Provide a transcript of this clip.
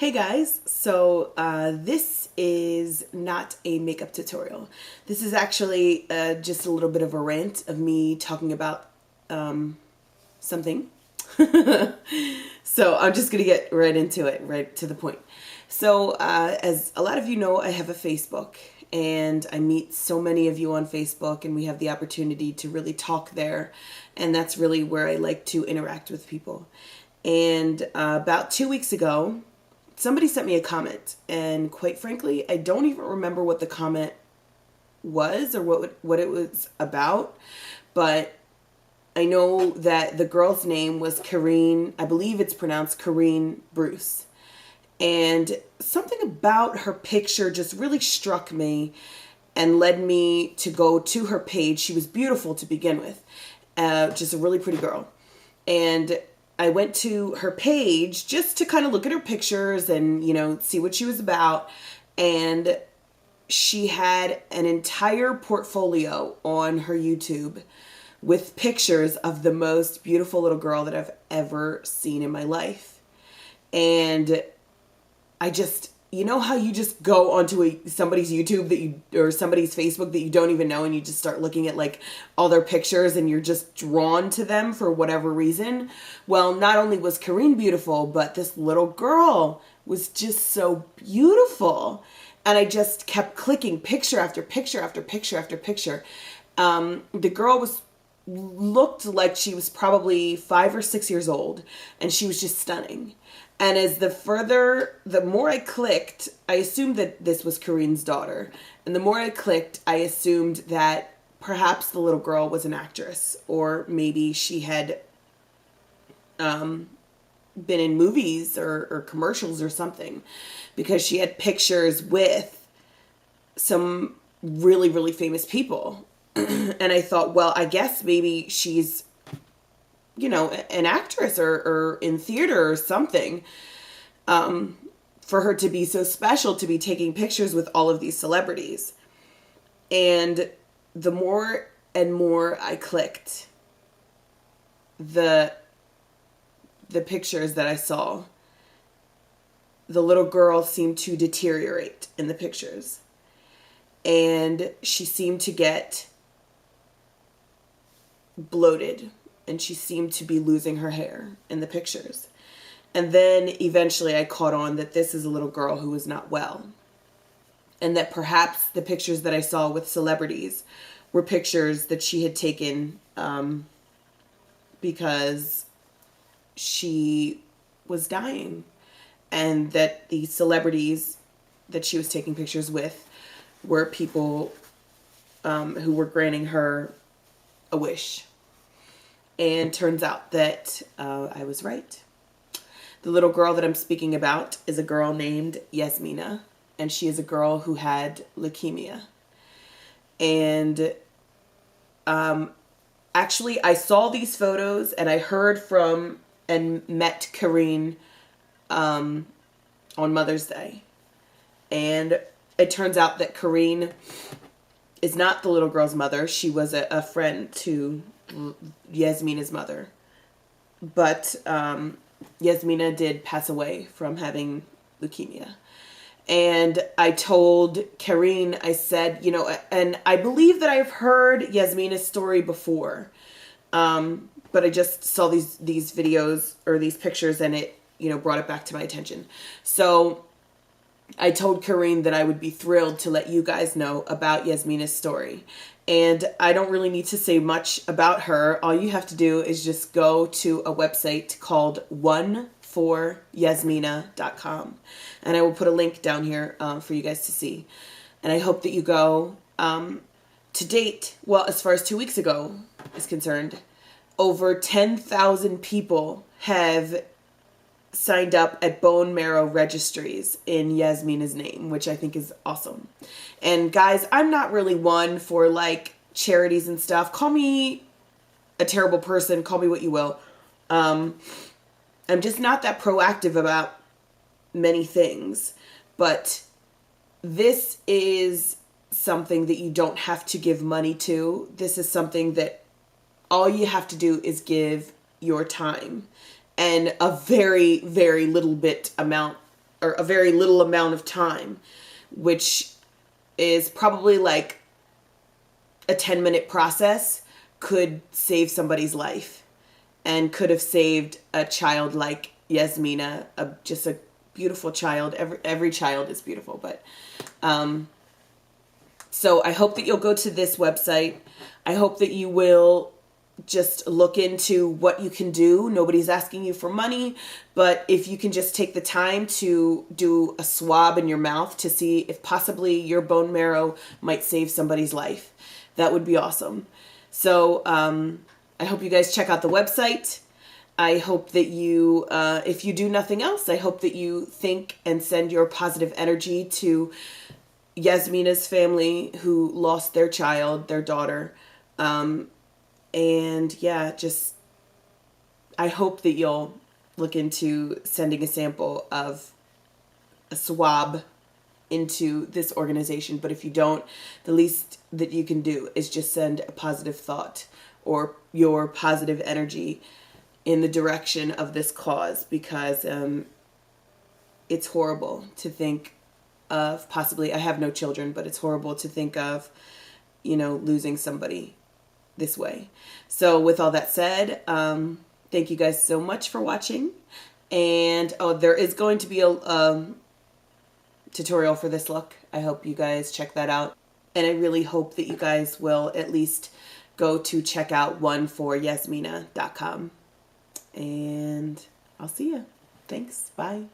Hey guys, so this is not a makeup tutorial. This is actually just a little bit of a rant of me talking about something. So I'm just gonna get right into it, right to the point. So as a lot of you know, I have a Facebook and I meet so many of you on Facebook and we have the opportunity to really talk there. And that's really where I like to interact with people. And about 2 weeks ago, somebody sent me a comment, and quite frankly, I don't even remember what the comment was or what it was about, but I know that the girl's name was Kareen. I believe it's pronounced Kareen Bruce. And something about her picture just really struck me and led me to go to her page. She was beautiful to begin with, just a really pretty girl. And I went to her page just to kind of look at her pictures and, see what she was about. And she had an entire portfolio on her YouTube with pictures of the most beautiful little girl that I've ever seen in my life. And I just, how you just go onto somebody's YouTube or somebody's Facebook that you don't even know, and you just start looking at like all their pictures and you're just drawn to them for whatever reason. Well, not only was Kareen beautiful, but this little girl was just so beautiful. And I just kept clicking picture after picture after picture after picture. The girl looked like she was probably 5 or 6 years old, and she was just stunning. And as the more I clicked, I assumed that this was Kareen's daughter. And the more I clicked, I assumed that perhaps the little girl was an actress, or maybe she had been in movies or commercials or something, because she had pictures with some really, really famous people. And I thought, well, I guess maybe she's an actress or in theater or something, for her to be so special to be taking pictures with all of these celebrities. And the more and more I clicked, the pictures that I saw, the little girl seemed to deteriorate in the pictures. And she seemed to get bloated, and she seemed to be losing her hair in the pictures. And then eventually I caught on that this is a little girl who was not well. And that perhaps the pictures that I saw with celebrities were pictures that she had taken because she was dying. And that the celebrities that she was taking pictures with were people who were granting her a wish. And turns out that I was right. The little girl that I'm speaking about is a girl named Jasmina, and she is a girl who had leukemia. And actually, I saw these photos, and I heard from and met Kareen on Mother's Day. And it turns out that Kareen is not the little girl's mother. She was a friend to Jasmina's mother. But Jasmina did pass away from having leukemia. And I told Kareen, I said, and I believe that I've heard Jasmina's story before. But I just saw these videos or these pictures, and it, brought it back to my attention. So I told Kareen that I would be thrilled to let you guys know about Jasmina's story. And I don't really need to say much about her. All you have to do is just go to a website called forjasmina.com. And I will put a link down here for you guys to see. And I hope that you go. To date, well, as far as 2 weeks ago is concerned, over 10,000 people have signed up at bone marrow registries in Jasmina's name, which I think is awesome. And guys, I'm not really one for like charities and stuff. Call me a terrible person, call me what you will. I'm just not that proactive about many things, but this is something that you don't have to give money to. This is something that all you have to do is give your time and a very, very little bit amount or a very little amount of time, which is probably like a 10-minute process, could save somebody's life and could have saved a child like Jasmina, just a beautiful child. Every child is beautiful, but so I hope that you'll go to this website. I hope that you will just look into what you can do. Nobody's asking you for money, but if you can just take the time to do a swab in your mouth to see if possibly your bone marrow might save somebody's life, that would be awesome. So I hope you guys check out the website. I hope that you, if you do nothing else, I hope that you think and send your positive energy to Jasmina's family who lost their child, their daughter. And yeah, just, I hope that you'll look into sending a sample of a swab into this organization. But if you don't, the least that you can do is just send a positive thought or your positive energy in the direction of this cause, because it's horrible to think of possibly, I have no children, but it's horrible to think of, losing somebody this way. So with all that said, thank you guys so much for watching. And there is going to be a tutorial for this look. I hope you guys check that out. And I really hope that you guys will at least go to check out oneforjasmina.com. And I'll see you. Thanks. Bye.